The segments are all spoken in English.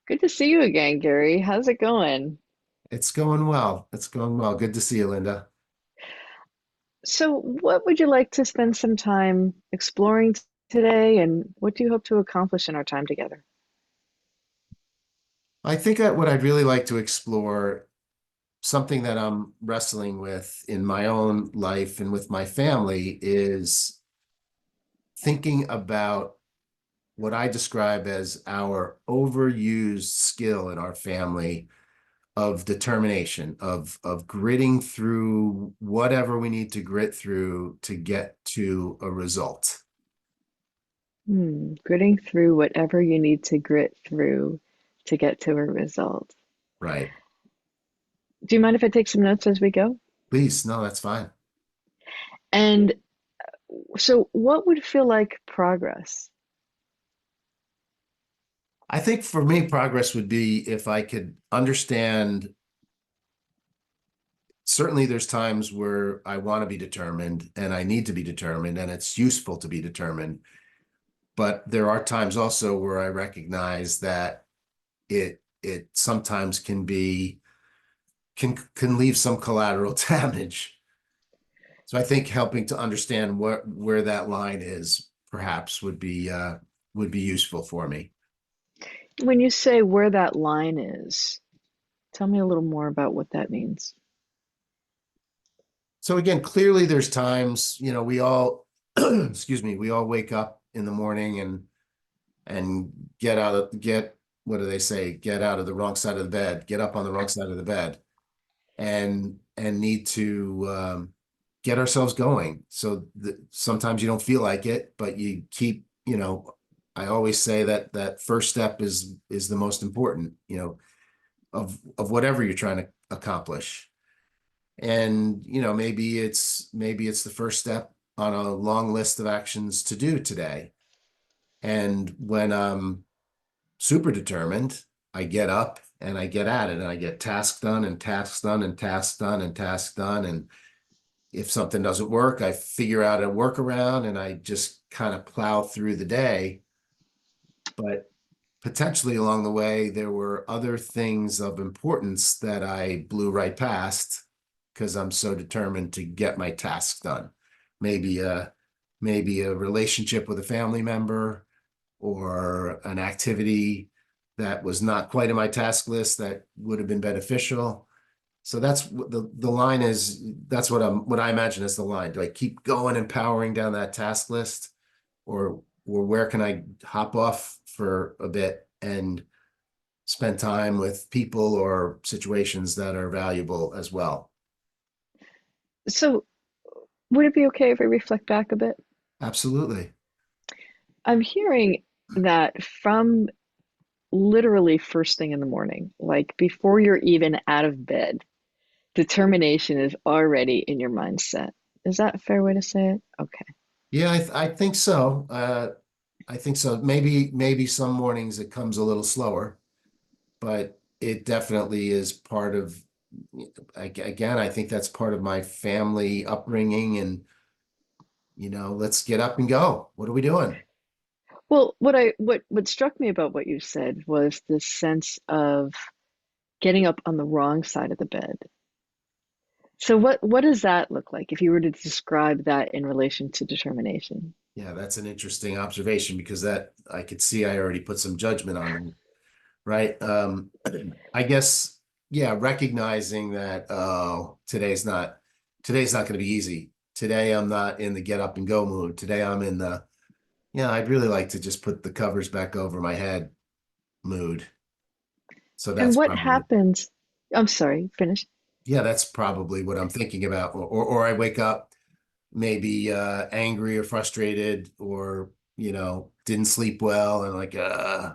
Good to see you again, Gary. How's it going? It's going well. It's going well. Good to see you, Linda. So, what would you like to spend some time exploring today, and what do you hope to accomplish in our time together? I think that what I'd really like to explore, something that I'm wrestling with in my own life and with my family, is thinking about what I describe as our overused skill in our family of determination, of gritting through whatever we need to grit through to get to a result. Gritting through whatever you need to grit through to get to a result. Right. Do you mind if I take some notes as we go? Please, no, that's fine. And so, what would feel like progress? I think for me, progress would be if I could understand. Certainly, there's times where I want to be determined and I need to be determined, and it's useful to be determined. But there are times also where I recognize that it sometimes can leave some collateral damage. So I think helping to understand where that line is perhaps would be useful for me. When you say where that line is, tell me a little more about what that means. So again, clearly there's times, we all, excuse me, we all wake up in the morning and what do they say? Get out of the wrong side of the bed, get up on the wrong side of the bed and need to get ourselves going. So sometimes you don't feel like it, but you keep, I always say that that first step is the most important, of whatever you're trying to accomplish. And maybe it's the first step on a long list of actions to do today. And when I'm super determined, I get up and I get at it and I get tasks done and tasks done and tasks done and tasks done. And if something doesn't work, I figure out a workaround and I just kind of plow through the day. But potentially along the way, there were other things of importance that I blew right past because I'm so determined to get my tasks done. Maybe a maybe a relationship with a family member or an activity that was not quite in my task list that would have been beneficial. So that's what the line is. That's what I imagine as the line. Do I keep going and powering down that task list, or where can I hop off for a bit and spend time with people or situations that are valuable as well? So, would it be okay if I reflect back a bit? Absolutely. I'm hearing that from literally first thing in the morning, like before you're even out of bed, determination is already in your mindset. Is that a fair way to say it? Okay. Yeah, I think so. I think so. Maybe some mornings it comes a little slower, but it definitely is part of, again, I think that's part of my family upbringing and, let's get up and go. What are we doing? Well, what struck me about what you said was this sense of getting up on the wrong side of the bed. So what does that look like if you were to describe that in relation to determination? Yeah, that's an interesting observation because that I could see I already put some judgment on it, right? I guess, yeah, recognizing that, oh, today's not going to be easy. Today I'm not in the get up and go mood. Today I'm in the, yeah, I'd really like to just put the covers back over my head mood. So And that's what probably, happens? I'm sorry, finish. yeah, that's probably what I'm thinking about. Or I wake up maybe angry or frustrated or, didn't sleep well and like, yeah,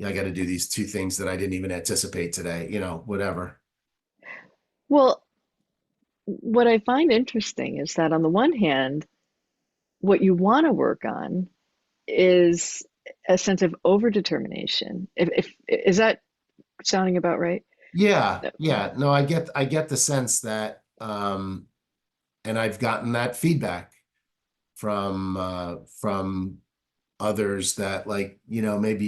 I got to do these two things that I didn't even anticipate today, whatever. Well, what I find interesting is that on the one hand, what you want to work on is a sense of overdetermination. If is that sounding about right? Yeah, yeah. No, I get the sense that and I've gotten that feedback from others that like, maybe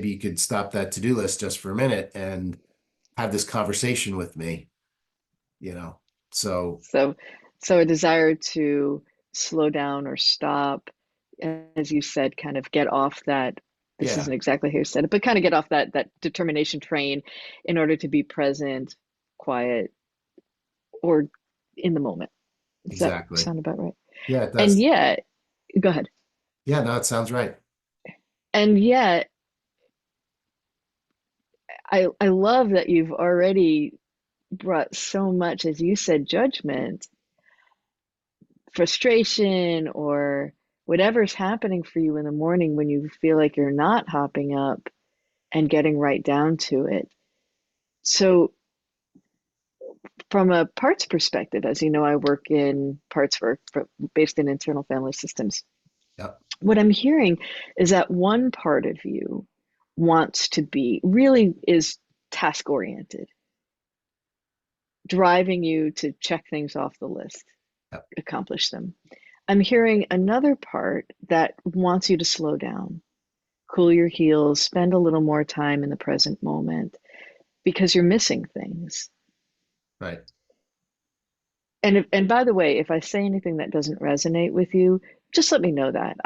you could stop that to-do list just for a minute and have this conversation with me, you know. So So, so a desire to slow down or stop, as you said, kind of get off that, this yeah, isn't exactly how you said it, but kind of get off that determination train in order to be present, quiet, or in the moment. Does that exactly. sound about right? Yeah, it And does. yet, go ahead. Yeah, no, it sounds right. And yet, I love that you've already brought so much, as you said, judgment, frustration, or whatever's happening for you in the morning when you feel like you're not hopping up and getting right down to it. So, from a parts perspective, as you know, I work in parts work based in internal family systems. Yep. What I'm hearing is that one part of you wants to be, really is task oriented, driving you to check things off the list, Yep. accomplish them. I'm hearing another part that wants you to slow down, cool your heels, spend a little more time in the present moment because you're missing things. Right. And by the way, if I say anything that doesn't resonate with you, just let me know that.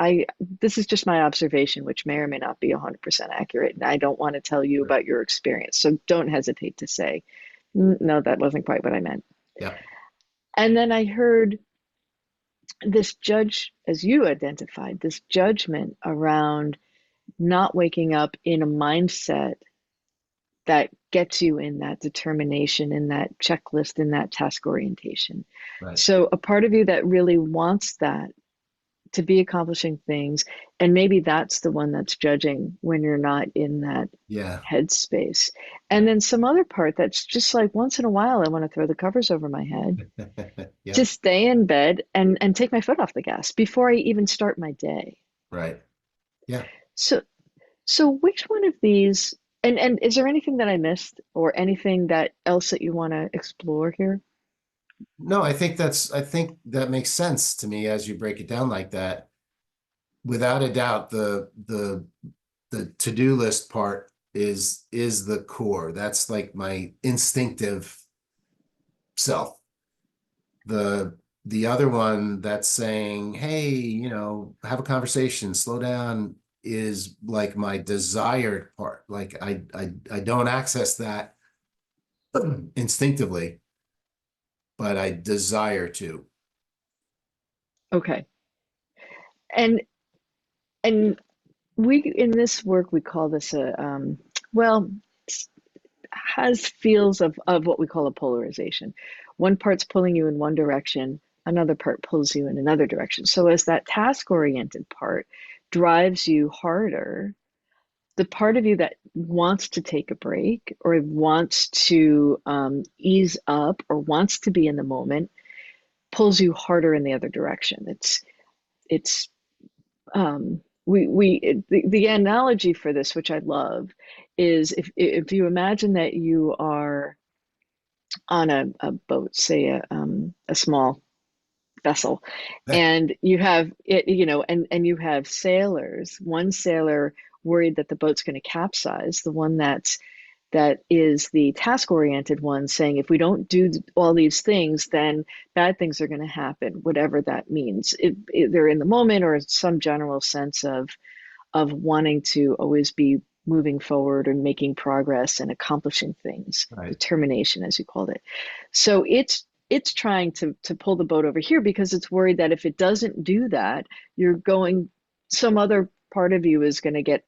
This is just my observation, which may or may not be 100% accurate, and I don't want to tell you Sure. about your experience. So don't hesitate to say, no, that wasn't quite what I meant." Yep. And then I heard this judge, as you identified, this judgment around not waking up in a mindset that gets you in that determination, in that checklist, in that task orientation. Right. So a part of you that really wants that to be accomplishing things, and maybe that's the one that's judging when you're not in that Yeah. headspace. And then some other part that's just like, once in a while I want to throw the covers over my head, Yep. just stay in bed and take my foot off the gas before I even start my day. Right. Yeah. So so which one of these, and is there anything that I missed or anything that else that you want to explore here? No, I think that makes sense to me as you break it down like that. Without a doubt, the to-do list part is the core. That's like my instinctive self. The other one that's saying, hey, have a conversation, slow down, is like my desired part. Like I don't access that instinctively, but I desire to. Okay. And and we, in this work, we call this a well, has feels of what we call a polarization. One part's pulling you in one direction, another part pulls you in another direction. So as that task oriented part drives you harder, the part of you that wants to take a break or wants to ease up or wants to be in the moment pulls you harder in the other direction. It's the analogy for this, which I love, is if you imagine that you are on a boat, say a small vessel, Yeah. and you have it, and you have sailors. One sailor worried that the boat's going to capsize. The one that is the task oriented one saying, if we don't do all these things, then bad things are going to happen, whatever that means. They're in the moment or some general sense of wanting to always be moving forward and making progress and accomplishing things, Right. determination, as you called it. So it's trying to pull the boat over here because it's worried that if it doesn't do that, you're going, some other part of you is going to get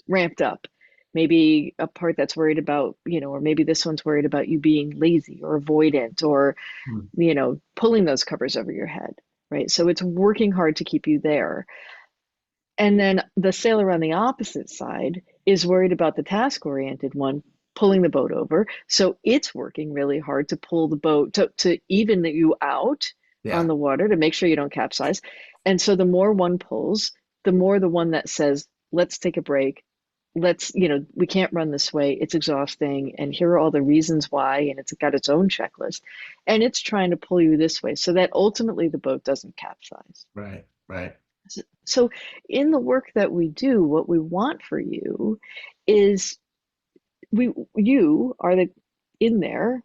ramped up. Maybe a part that's worried about, or maybe this one's worried about you being lazy or avoidant or, Hmm. pulling those covers over your head, right? So it's working hard to keep you there. And then the sailor on the opposite side is worried about the task oriented one pulling the boat over. So it's working really hard to pull the boat to even you out on Yeah. the water to make sure you don't capsize. And so the more one pulls, the more the one that says, let's take a break. We can't run this way. It's exhausting. And here are all the reasons why. And it's got its own checklist. And it's trying to pull you this way so that ultimately the boat doesn't capsize. Right. Right. So in the work that we do, what we want for you is you are the in there,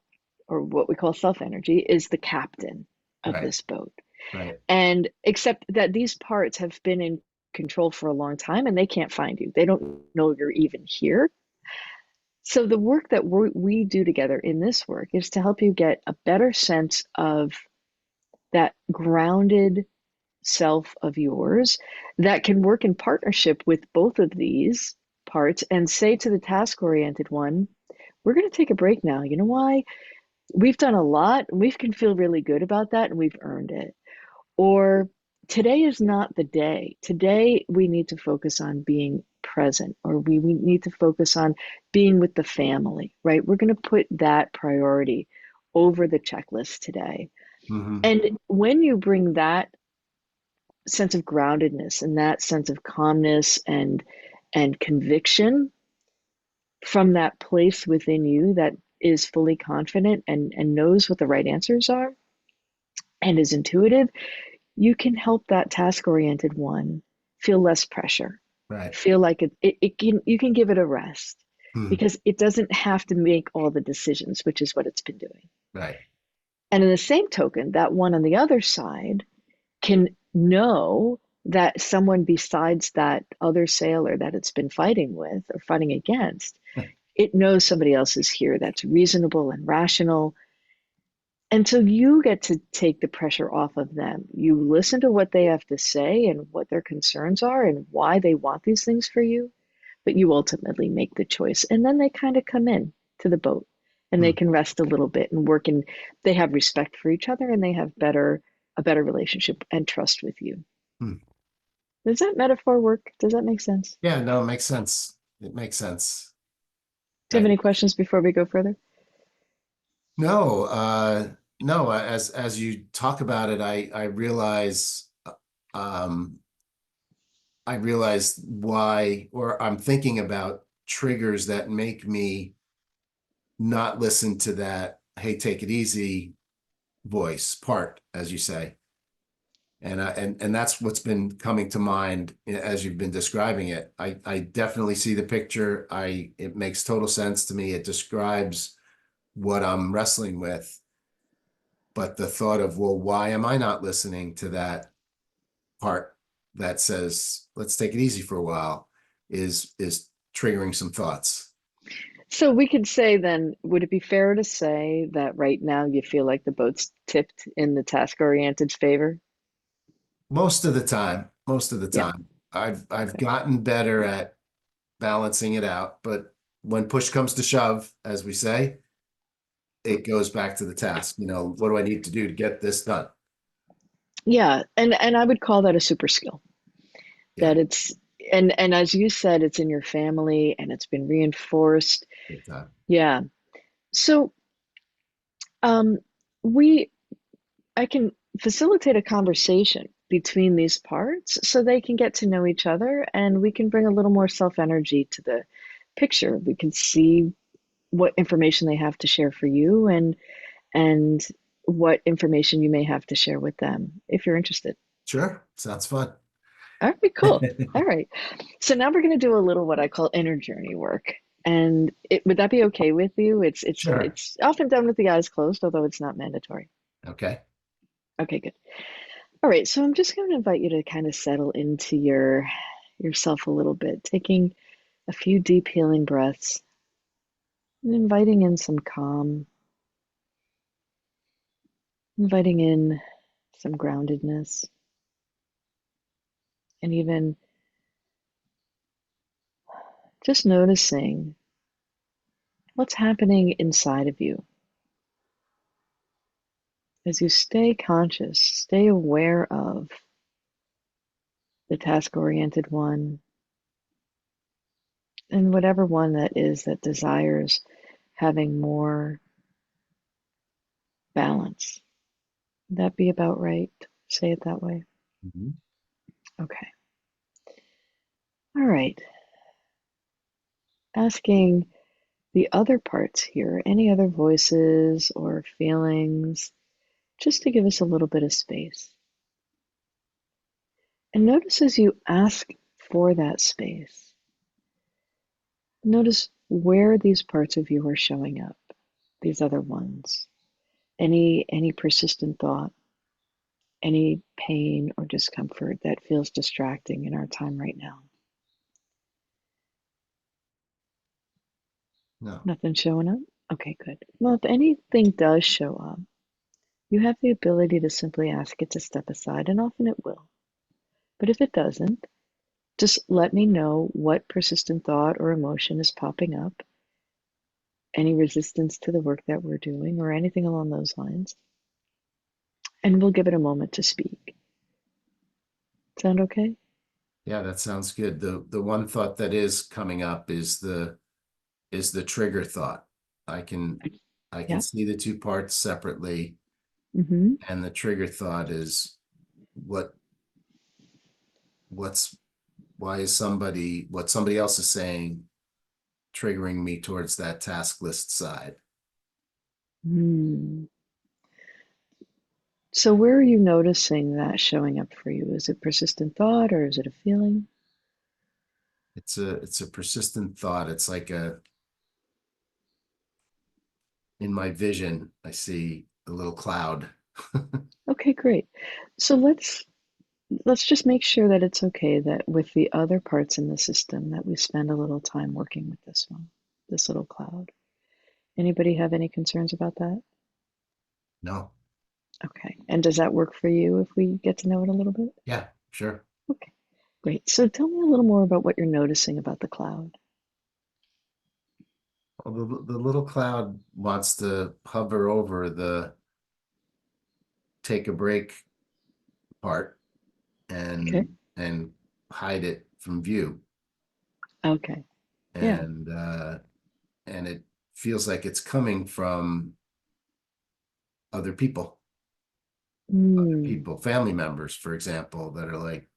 or what we call self energy, is the captain of Right. this boat. Right. And except that these parts have been in control for a long time and they can't find you. They don't know you're even here. So the work that we do together in this work is to help you get a better sense of that grounded self of yours that can work in partnership with both of these parts and say to the task oriented one, we're going to take a break now. You know why? We've done a lot and we can feel really good about that and we've earned it. Or today is not the day. Today we need to focus on being present, or we need to focus on being with the family, right? We're going to put that priority over the checklist today. Hmm. And when you bring that sense of groundedness and that sense of calmness and conviction from that place within you that is fully confident and knows what the right answers are and is intuitive, you can help that task oriented one feel less pressure, Right. feel like it can, you can give it a rest Hmm. because it doesn't have to make all the decisions, which is what it's been doing. Right. And in the same token, that one on the other side can know that someone besides that other sailor that it's been fighting with or fighting against, it knows somebody else is here that's reasonable and rational. And so you get to take the pressure off of them. You listen to what they have to say and what their concerns are and why they want these things for you, but you ultimately make the choice. And then they kind of come in to the boat and they Hmm. can rest a little bit and work, and they have respect for each other and they have a better relationship and trust with you. Hmm. Does that metaphor work? Does that make sense? Yeah, no, it makes sense. It makes sense. Do you have I, any questions before we go further? no, no, as you talk about it, um, I realize why, or I'm thinking about triggers that make me not listen to that, hey, take it easy voice part, as you say. And that's what's been coming to mind as you've been describing it. I definitely see the picture. It makes total sense to me. It describes what I'm wrestling with. But the thought of, well, why am I not listening to that part that says, let's take it easy for a while, is triggering some thoughts. So we could say then, would it be fair to say that right now you feel like the boat's tipped in the task-oriented favor? Most of the Yeah. time, I've Okay. gotten better at balancing it out, but when push comes to shove, as we say, it goes back to the task. What do I need to do to get this done? Yeah, and I would call that a super skill. Yeah, That it's and as you said, it's in your family and it's been reinforced. big time. Yeah. So um we I can facilitate a conversation between these parts so they can get to know each other and we can bring a little more self-energy to the picture. We can see what information they have to share for you and what information you may have to share with them if you're interested. Sure, sounds fun. All right, cool. All right. So now we're going to do a little what I call inner journey work. And would that be okay with you? Sure. It's often done with the eyes closed, although it's not mandatory. Okay. Okay, good. All right, so I'm just going to invite you to kind of settle into yourself a little bit, taking a few deep healing breaths and inviting in some calm, inviting in some groundedness, and even just noticing what's happening inside of you as you stay conscious, stay aware of the task oriented one and whatever one that is that desires having more balance. Would that be about right? Say it that way. Mhm. Okay. All right. Asking the other parts here, any other voices or feelings, just to give us a little bit of space. And notice as you ask for that space, notice where these parts of you are showing up, these other ones. Any persistent thought, any pain or discomfort that feels distracting in our time right now. No. Nothing showing up? Okay, good. Well, if anything does show up, you have the ability to simply ask it to step aside, and often it will. But if it doesn't, just let me know what persistent thought or emotion is popping up, any resistance to the work that we're doing, or anything along those lines, and we'll give it a moment to speak. Sound okay? Yeah, that sounds good. The one thought that is coming up is the trigger thought. I can I can Yep. see the two parts separately, Mm-hmm. and the trigger thought is what what's why is somebody what somebody else is saying triggering me towards that task list side. Hmm. So where are you noticing that showing up for you? Is it persistent thought or is it a feeling? It's a persistent thought. It's like a in my vision, I see a little cloud. Okay, great. So let's just make sure that it's okay that with the other parts in the system that we spend a little time working with this one, this little cloud. Anybody have any concerns about that? No. Okay. And does that work for you if we get to know it a little bit? Yeah, sure. Okay, great. So tell me a little more about what you're noticing about the cloud. Well, the little cloud wants to hover over the take a break part Okay. and hide it from view. Okay. Yeah. And and it feels like it's coming from other Hmm. people, family members, for example, that are like,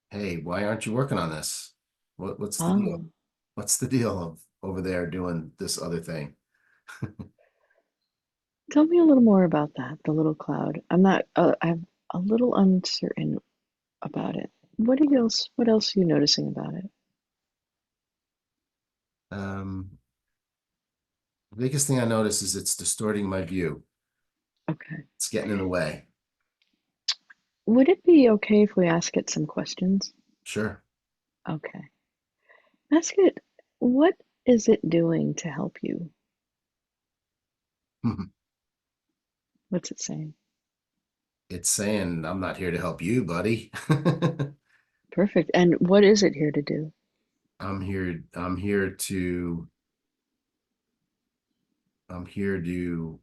"Hey, why aren't you working on this? What's the deal? Oh, What's the deal of over there doing this other thing?" tell me a little more about that, the little cloud. I'm a little uncertain about it. What else are you noticing about it? Um, the biggest thing I notice is it's distorting my view. Okay. It's getting in the way. Would it be okay if we ask it some questions? Sure. Okay. Ask it, what is it doing to help you? What's it saying? It's saying, I'm not here to help you, buddy. Perfect. And what is it here to do? I'm here to I'm here to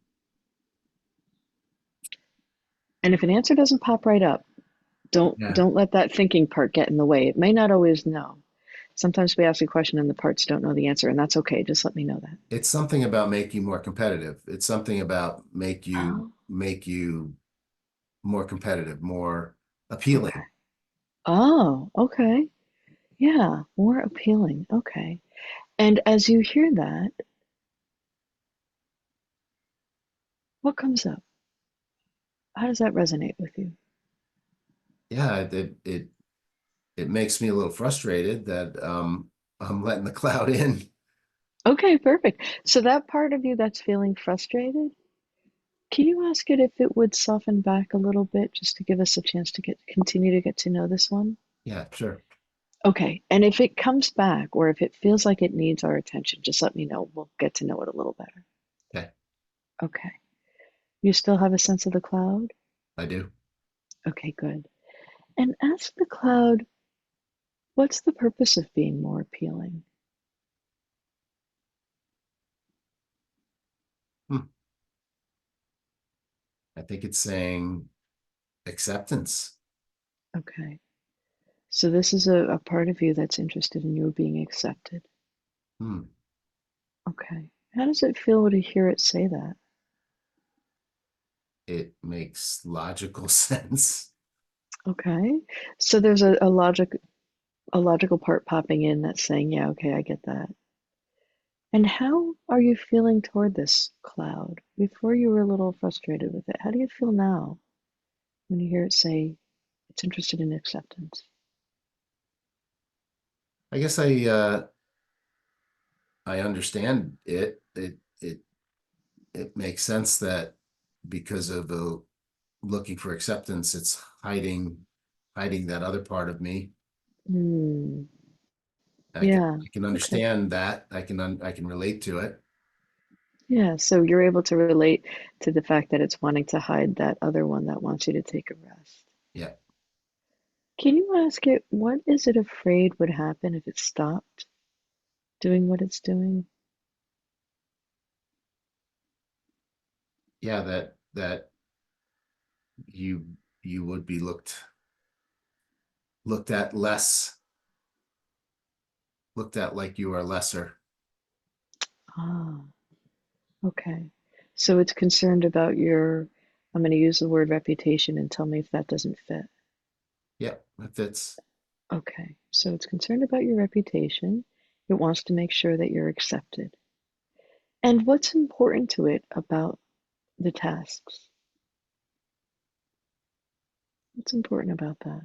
And if an answer doesn't pop right up, yeah. don't let that thinking part get in the way. It may not always know. Sometimes we ask a question and the parts don't know the answer, and that's okay. Just let me know that. It's something about make you more competitive. It's something about Oh, make you more competitive, more okay. appealing. Oh, okay. Yeah, more appealing. Okay. And as you hear that, what comes up? How does that resonate with you? Yeah, it makes me a little frustrated that I'm letting the cloud in. Okay, perfect. So that part of you that's feeling frustrated, can you ask it if it would soften back a little bit just to give us a chance to continue to get to know this one? Yeah, sure. Okay. And if it comes back or if it feels like it needs our attention, just let me know. We'll get to know it a little better. Okay, Okay. You still have a sense of the cloud? I do. Okay, good. And ask the cloud, what's the purpose of being more appealing? Hmm. I think it's saying acceptance. Okay. So this is a part of you that's interested in you being accepted. Hmm. Okay. How does it feel to hear it say that? It makes logical sense. Okay. So there's a logical part popping in that's saying, yeah, okay, I get that. And how are you feeling toward this cloud? Before you were a little frustrated with it. How do you feel now when you hear it say It's interested in acceptance. I guess I understand it. It makes sense that because of the looking for acceptance, it's hiding that other part of me. Hmm. I can Yeah. I can Okay. understand that. I can relate to it. Yeah. So you're able to relate to the fact that it's wanting to hide that other one that wants you to take a rest. Yeah. Can you ask it, what is it afraid would happen if it stopped doing what it's doing? Yeah, that you you would be looked at looked at like you are lesser. Ah, okay. So it's concerned about your, I'm going to use the word reputation and tell me if that doesn't fit. Yeah, that fits. Okay. So it's concerned about your reputation. It wants to make sure that you're accepted. And what's important to it about the tasks? What's important about that?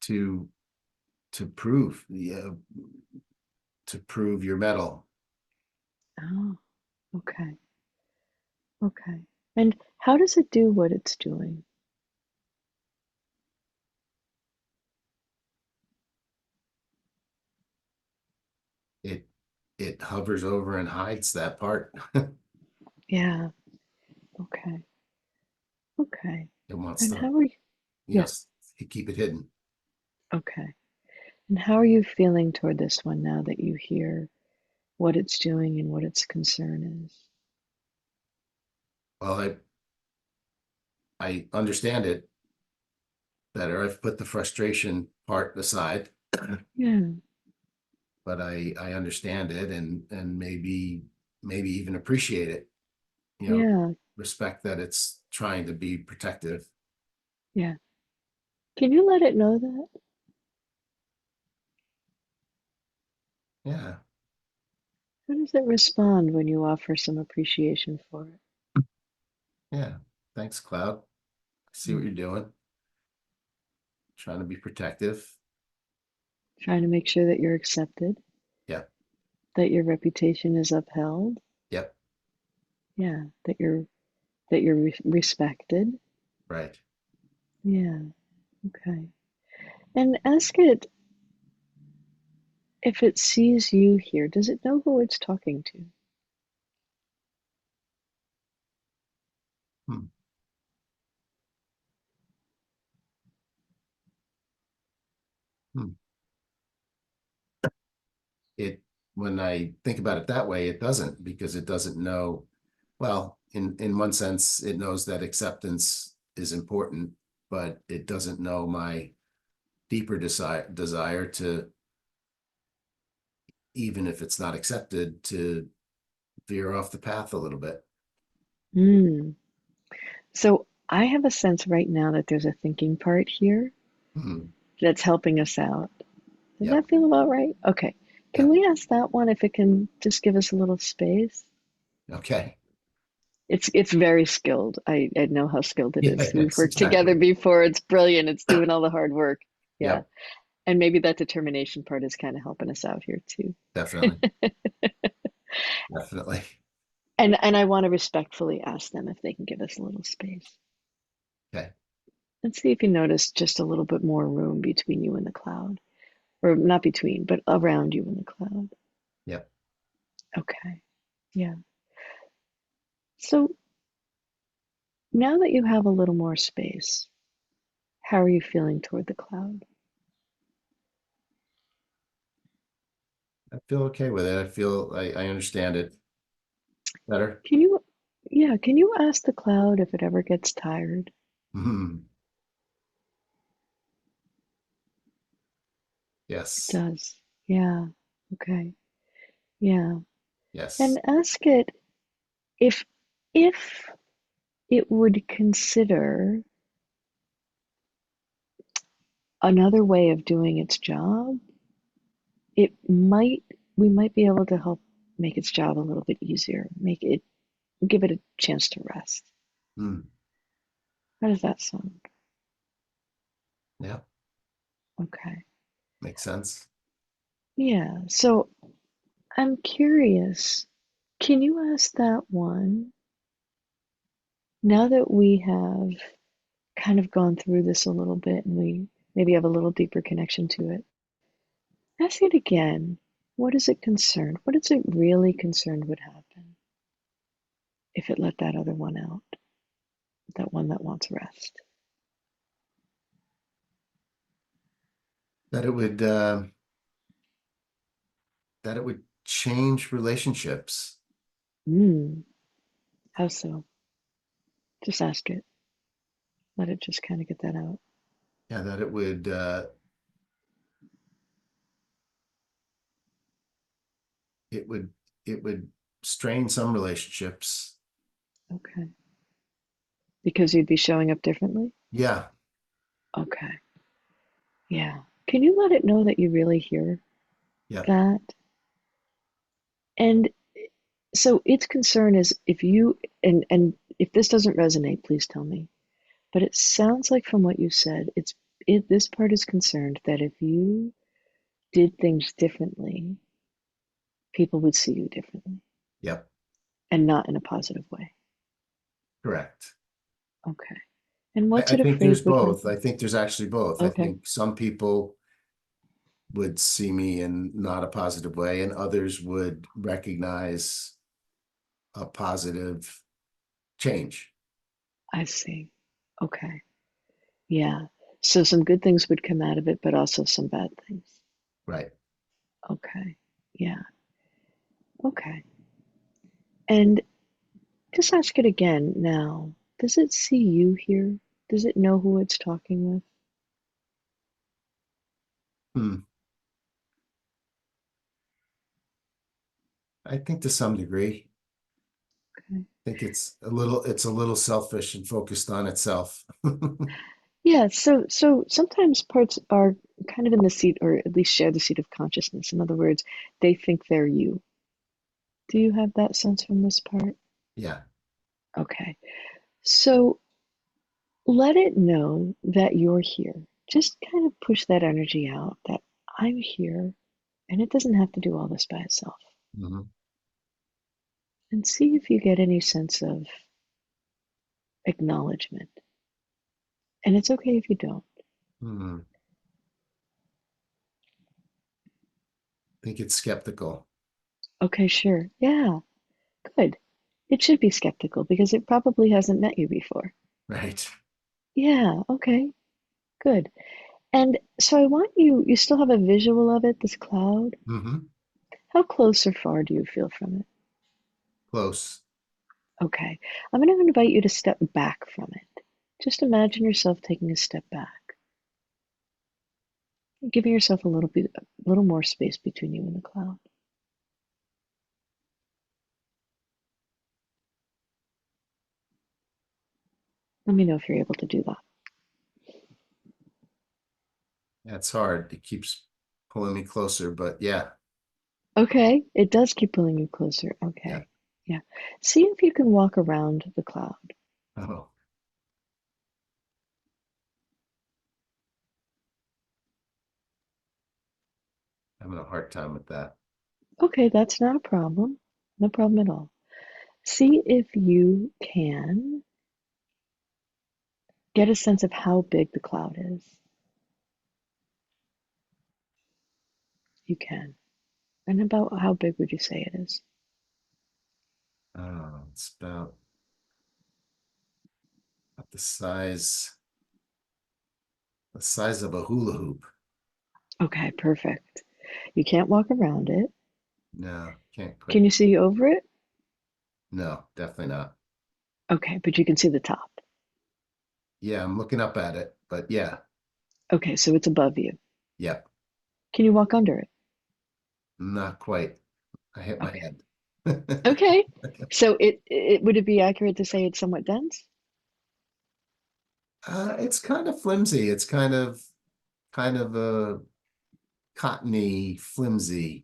to to prove yeah to prove your mettle. Oh, okay. Okay. And how does it do what it's doing? It it hovers over and hides that part. Yeah. Okay. Okay. It wants And to, how are you? Yeah. keep it hidden. Okay. And how are you feeling toward this one now that you hear what it's doing and what its concern is? Well, I understand it better. I've put the frustration part aside, Yeah. but I understand it and maybe even appreciate it. You know, Yeah. respect that it's trying to be protective. Yeah. Can you let it know that? Yeah, How does it respond when you offer some appreciation for it? yeah. Thanks, Cloud. I see what Hmm. you're doing. Trying to be protective. Trying to make sure that you're accepted, Yep, that your reputation is upheld. yep, Yeah. That you're respected. right. Yeah. Okay. And ask it, if it sees you here, does it know who it's talking to? Hmm. Hmm. It When I think about it that way, it doesn't because it doesn't know. Well, in one sense, it knows that acceptance is important, but it doesn't know my deeper desire to, even if it's not accepted, to veer off the path a little bit. Hmm. So I have a sense right now that there's a thinking part here Hmm. that's helping us out. Does Yep. that feel about right? Okay. Can Yep. we ask that one if it can just give us a little space? Okay. It's very skilled. I know how skilled it Yeah, is. We've yes, worked together exactly. before. It's brilliant. It's doing all the hard work. Yeah. Yep. And maybe that determination part is kind of helping us out here too. Definitely. Definitely. And I want to respectfully ask them if they can give us a little space. Okay. Let's see if you notice just a little bit more room between you and the cloud. Or not between, but around you and the cloud. Yep. Okay. Yeah. So now that you have a little more space, how are you feeling toward the cloud? I feel okay with it. I understand it better. Can you, yeah, can you ask the cloud if it ever gets tired? Mhm. It Yes. does. Yeah. Okay. Yeah. Yes. And ask it if if it would consider another way of doing its job, it might we might be able to help make its job a little bit easier, make it give it a chance to rest. Mm. How does that sound? Yeah, Okay. makes sense. Yeah. So I'm curious, can you ask that one now that we have kind of gone through this a little bit and we maybe have a little deeper connection to it? Ask it again. What is it concerned? What is it really concerned would happen if it let that other one out? That one that wants rest. That it would change relationships. Hmm. How so? Just ask it. Let it just kind of get that out. Yeah, that it would it would strain some relationships. Okay. Because you'd be showing up differently? Yeah, Okay. Yeah. Can you let it know that you really hear yeah, that? And so its concern is if you and if this doesn't resonate, please tell me. But it sounds like from what you said, this part is concerned that if you did things differently, people would see you differently yep, and not in a positive way. correct. Okay. And I, what's I it think afraid there's would both. I happen? think there's actually both. I Okay. think some people would see me in not a positive way, and others would recognize a positive change. I see. Okay. Yeah. So some good things would come out of it, but also some bad things. Right. Okay. Yeah. Okay. And just ask it again now. Does it see you here? Does it know who it's talking with? Hmm. I think to some degree. Okay. I think it's a little selfish and focused on itself. Yeah, so sometimes parts are kind of in the seat or at least share the seat of consciousness. In other words, they think they're you. Do you have that sense from this part? Yeah. Okay. So let it know that you're here. Just kind of push that energy out that I'm here and it doesn't have to do all this by itself. Mhm. And see if you get any sense of acknowledgement. And it's okay if you don't. Hmm. I think it's skeptical. Okay, sure. Yeah, good. It should be skeptical because it probably hasn't met you before. Right. Yeah, okay, good. And so I want you still have a visual of it, this cloud. Hmm. How close or far do you feel from it? Close. Okay, I'm going to invite you to step back from it. Just imagine yourself taking a step back, giving yourself a little more space between you and the cloud. Let me know if you're able to do that. That's hard. It keeps pulling me closer, but yeah. Okay, it does keep pulling you closer. Yeah. Okay, yeah. See if you can walk around the cloud. Oh, having a hard time with that. Okay, that's not a problem. No problem at all. See if you can get a sense of how big the cloud is. You can. And about how big would you say it is? It's about the size of a hula hoop. Okay, perfect. You can't walk around it. No, can't Can quite. you see over it? No, definitely not. Okay, but you can see the top. Yeah, I'm looking up at it, but yeah, Okay, so it's above you. yep, Can you walk under it? not quite. I hit my Okay. head. Okay. So it would it be accurate to say it's somewhat dense? It's kind of flimsy. It's kind of a cottony, flimsy.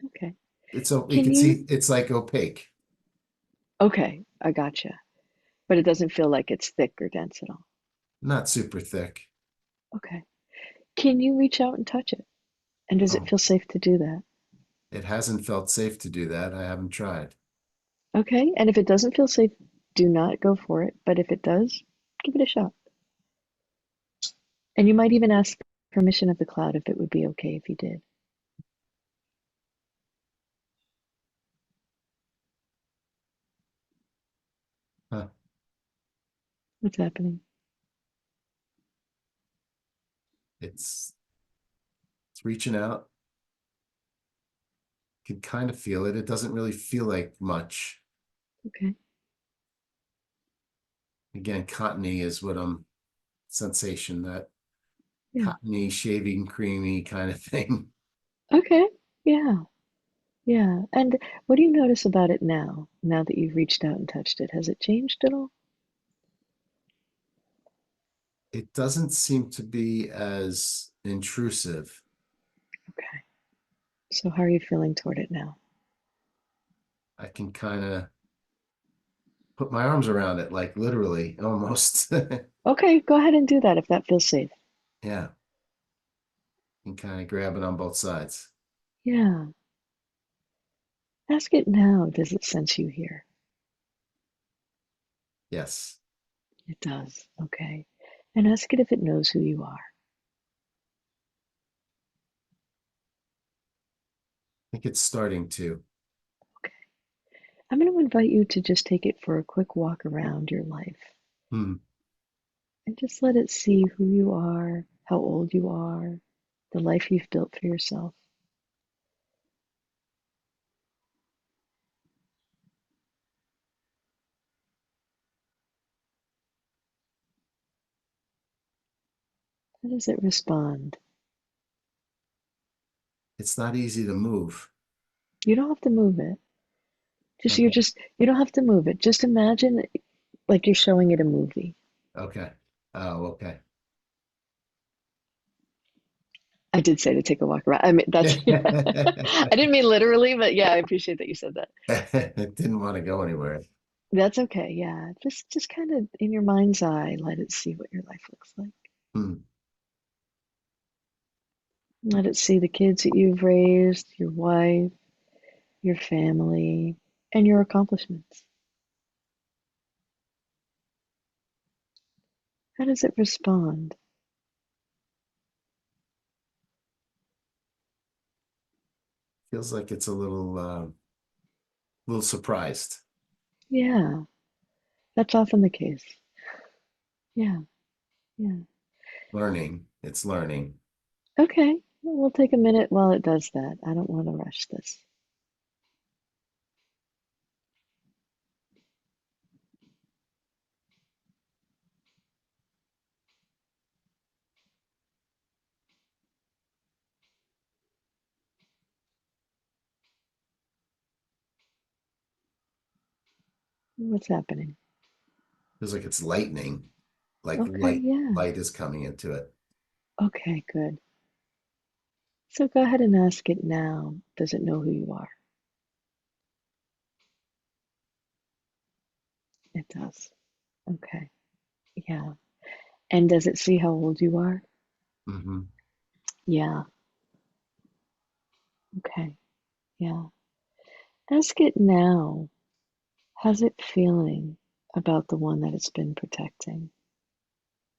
Okay. It's so you Can can you? see it's like opaque. Okay, I gotcha. But it doesn't feel like it's thick or dense at all. Not super thick. Okay. Can you reach out and touch it? And does it Oh, feel safe to do that? it hasn't felt safe to do that. I haven't tried. Okay. And if it doesn't feel safe, do not go for it. But if it does, give it a shot. And you might even ask permission of the cloud if it would be okay if you did. Huh. What's happening? It's it's reaching out. Can kind of feel it. It doesn't really feel like much. Okay. Again, cottony is what I'm sensation, that Yeah. cottony, shaving, creamy kind of thing. Okay. Yeah. Yeah. And what do you notice about it now, now that you've reached out and touched it? Has it changed at all? It doesn't seem to be as intrusive. Okay. So how are you feeling toward it now? I can kind of put my arms around it, like literally almost. Okay, go ahead and do that if that feels safe. Yeah, and kind of grab it on both sides. Yeah. Ask it now. Does it sense you here? Yes, It does. Okay. And ask it if it knows who you are. I think it's starting to. Okay. I'm going to invite you to just take it for a quick walk around your life Hmm. and just let it see who you are, how old you are, the life you've built for yourself. How does it respond? It's not easy to move. You don't have to move it. Okay. You don't have to move it. Just imagine like you're showing it a movie. Okay. Oh, okay. I did say to take a walk around. I mean, that's, I didn't mean literally, but yeah, I appreciate that you said that. It didn't want to go anywhere. That's okay. Yeah. Just kind of in your mind's eye, let it see what your life looks like. Hmm. Let it see the kids that you've raised, your wife, your family, and your accomplishments. How does it respond? Feels like it's a little surprised. Yeah, that's often the case. Yeah, yeah. Learning. It's learning. Okay, well, we'll take a minute while it does that. I don't want to rush this. What's happening? Feels like it's lightning. Like Okay, yeah. light is coming into it. Okay, good. So go ahead and ask it now. Does it know who you are? It does. Okay, yeah. And does it see how old you are? Hmm. Yeah. Okay, yeah. Ask it now. How's it feeling about the one that it's been protecting?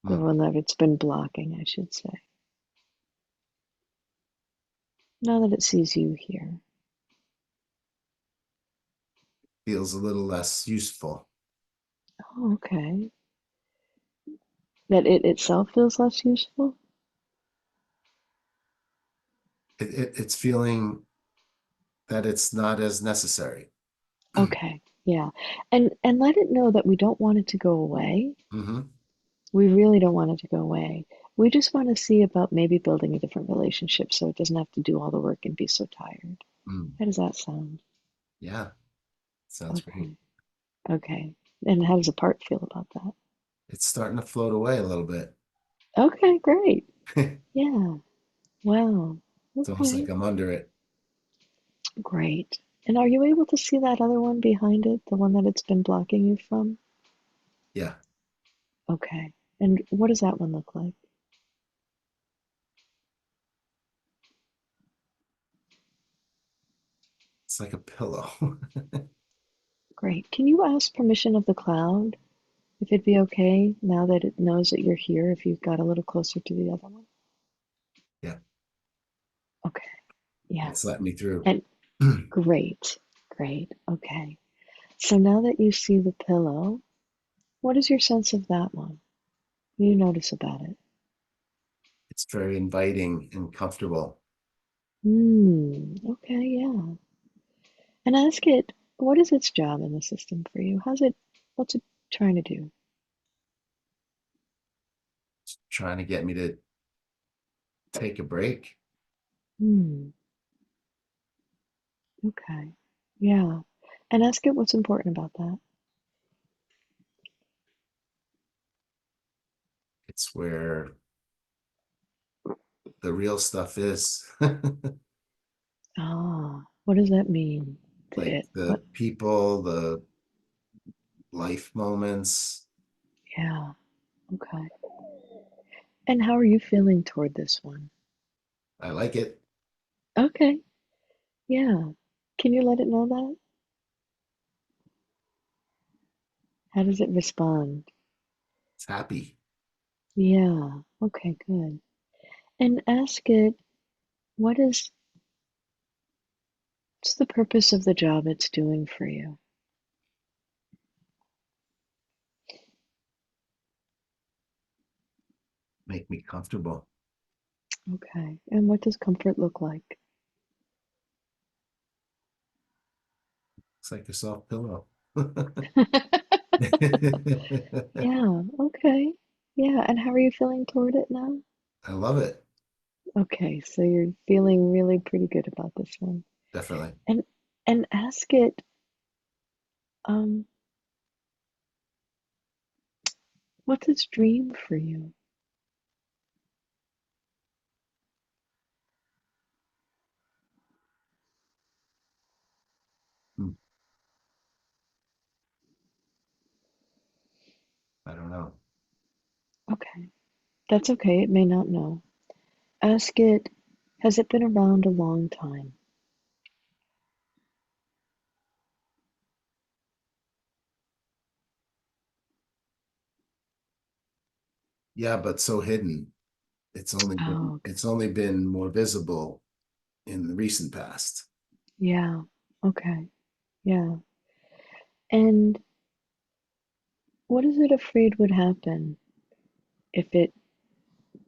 The Hmm. one that it's been blocking, I should say. Now that it sees you here. Feels a little less useful. Oh, okay. That it itself feels less useful? It's feeling that it's not as necessary. Okay, yeah. And let it know that we don't want it to go away. Hmm. We really don't want it to go away. We just want to see about maybe building a different relationship so it doesn't have to do all the work and be so tired. Mm. How does that sound? Yeah, sounds great. Okay. Okay. And how does a part feel about that? It's starting to float away a little bit. Okay, great. It's Yeah. Wow. almost Okay. like I'm under it. Great. And are you able to see that other one behind it, the one that it's been blocking you from? Yeah, Okay. And what does that one look like? it's like a pillow. Great. Can you ask permission of the cloud if it'd be okay now that it knows that you're here if you've got a little closer to the other one? Yeah, Okay. Yeah. it's letting me through. And great. Great. Okay. So now that you see the pillow, what is your sense of that one? What do you notice about it? It's very inviting and comfortable. Okay, yeah. And ask it, what is its job in the system for you? What's it trying to do? It's trying to get me to take a break. Hmm, okay. Yeah. And ask it what's important about that. It's where the real stuff is. Ah, what does that mean to Like it? the What? people, the life moments. Yeah, okay. And how are you feeling toward this one? I like it. Okay, yeah. Can you let it know that? How does it respond? It's happy. Yeah, okay, good. And ask it, what is, what's the purpose of the job it's doing for you? Make me comfortable. Okay. And what does comfort look like? It's like a soft pillow. Yeah, okay. Yeah, and how are you feeling toward it now? I love it. Okay, so you're feeling really pretty good about this one. Definitely. And ask it, um, what's its dream for you? Hmm, I don't know. Okay, that's okay, it may not know. Ask it, has it been around a long time? Yeah, but so hidden. Oh, okay. It's only been more visible in the recent past. Yeah, okay, yeah. And what is it afraid would happen if it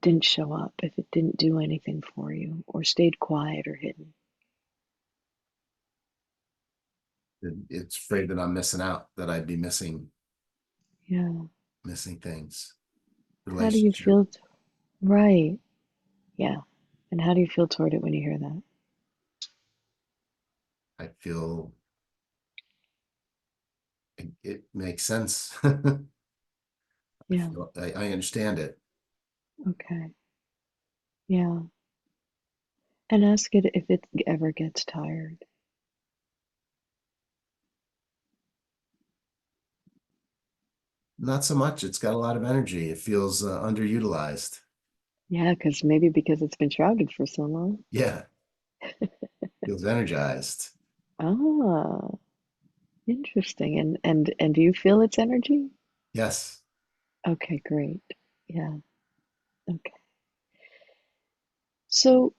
didn't show up, if it didn't do anything for you, or stayed quiet or hidden? It's afraid that I'm missing out, that I'd be Yeah. missing things. How do you Relationship. feel? Right. Yeah. And how do you feel toward it when you hear that? I feel it makes sense. I Yeah. feel I understand it. Okay. Yeah. And ask it if it ever gets tired. Not so much. It's got a lot of energy. It feels underutilized. Yeah, because it's been shrouded for so long. Yeah, feels energized. Ah, interesting. And do you feel its energy? Yes, Okay, great. Yeah. Okay. So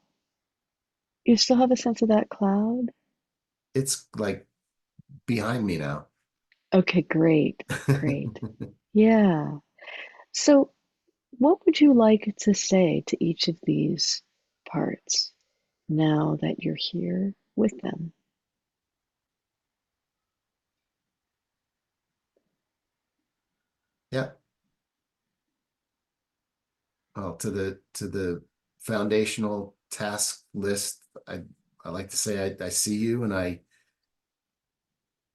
you still have a sense of that cloud? it's like behind me now. Okay, great. Great. Yeah. So what would you like to say to each of these parts now that you're here with them? Yeah. Well, to the foundational task list, I like to say I see you and I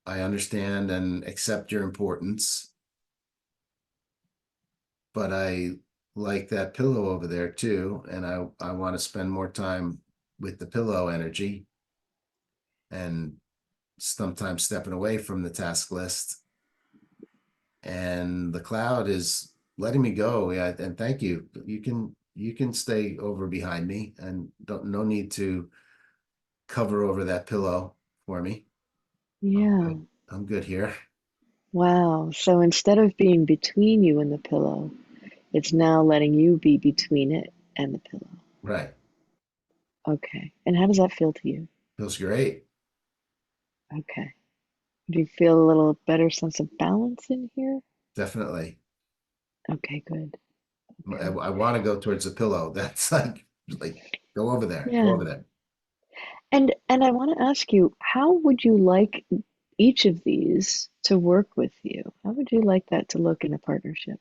understand and accept your importance, but I like that pillow over there too, and I want to spend more time with the pillow energy and sometimes stepping away from the task list and the cloud is letting me go. Yeah, and thank you. You can stay over behind me, and don't no need to cover over that pillow for me. I'm Yeah. good. I'm good here. Wow. So instead of being between you and the pillow, it's now letting you be between it and the pillow. Right. Okay. And how does that feel to you? Feels great. Okay. Do you feel a little better sense of balance in here? Definitely. Okay, good. I, Okay. I want to go towards the pillow. That's like go over there. Go Yeah. over there. And I want to ask you, how would you like each of these to work with you? How would you like that to look in a partnership?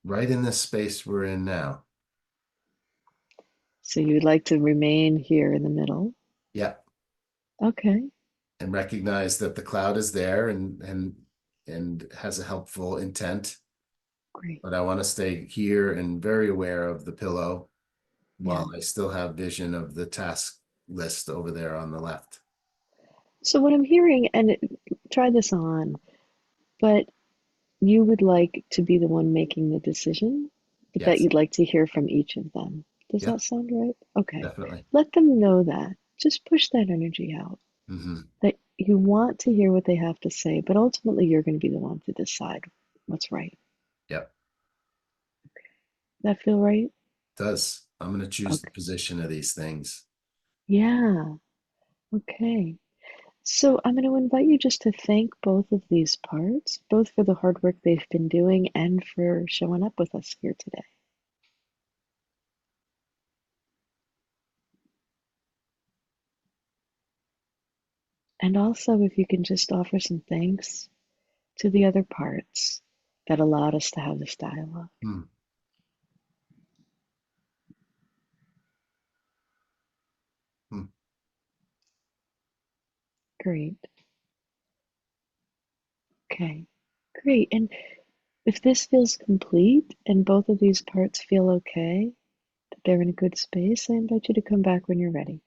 Right in this space we're in now. So you'd like to remain here in the middle. Yeah. Okay, And recognize that the cloud is there and has a helpful intent. great. But I want to stay here and very aware of the pillow Yeah. while I still have vision of the task list over there on the left. So what I'm hearing, and try this on, but you would like to be the one making the decision, but that Yes. you'd like to hear from each of them. Does Yeah, that sound right? Okay. definitely. Let them know that. Just push that energy out. Hmm. That you want to hear what they have to say, but ultimately you're going to be the one to decide what's right. Yep. That feel right? Does. I'm going to choose the Okay. position of these things. Yeah. Okay. So I'm going to invite you just to thank both of these parts, both for the hard work they've been doing and for showing up with us here today. And also, if you can just offer some thanks to the other parts that allowed us to have this dialogue. Hmm. Hmm. Great. Okay. Great. And if this feels complete and both of these parts feel okay, that they're in a good space, I invite you to come back when you're ready.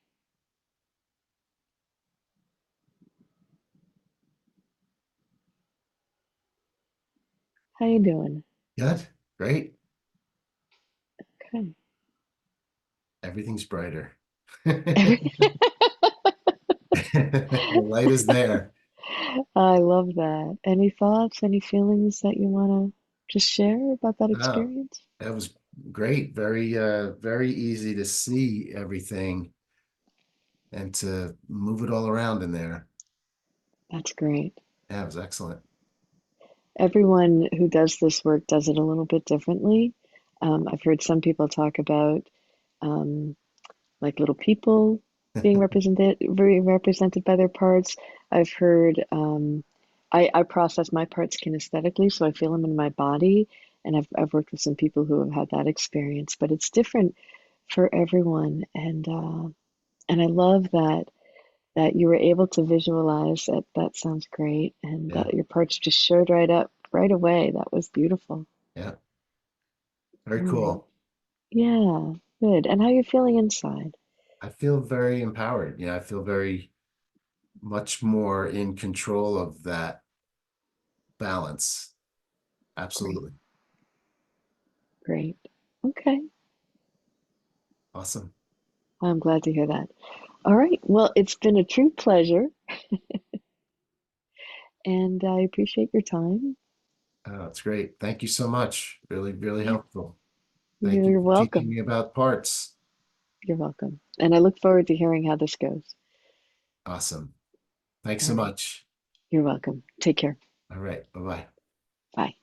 How you doing? Good. Great. Okay. Everything's brighter. Every The light is there. I love that. Any thoughts, any feelings that you want to just share about that Oh, experience? that was great. Very easy to see everything and to move it all around in there. That's great. Yeah, it was excellent. Everyone who does this work does it a little bit differently. I've heard some people talk about um, like little people being represented, very represented by their parts. I've heard I process my parts kinesthetically, so I feel them in my body, and I've worked with some people who have had that experience, but it's different for everyone, and I love that you were able to visualize that. That sounds great, and Yeah, that your parts just showed right up right away. That was beautiful. yeah. Very All right. cool. Yeah, good. And how you feeling inside? I feel very empowered. Yeah, I feel very much more in control of that balance. Great, Absolutely. great. Okay. Awesome. I'm glad to hear that. All right. Well, it's been a true pleasure, and I appreciate your time. Oh, it's great. Thank you so much. Really, really Yeah, helpful. Thank you you're for teaching welcome. me about parts. You're welcome. And I look forward to hearing how this goes. Awesome. Thanks All so right. much. You're welcome. Take care. All right. Bye-bye. Bye.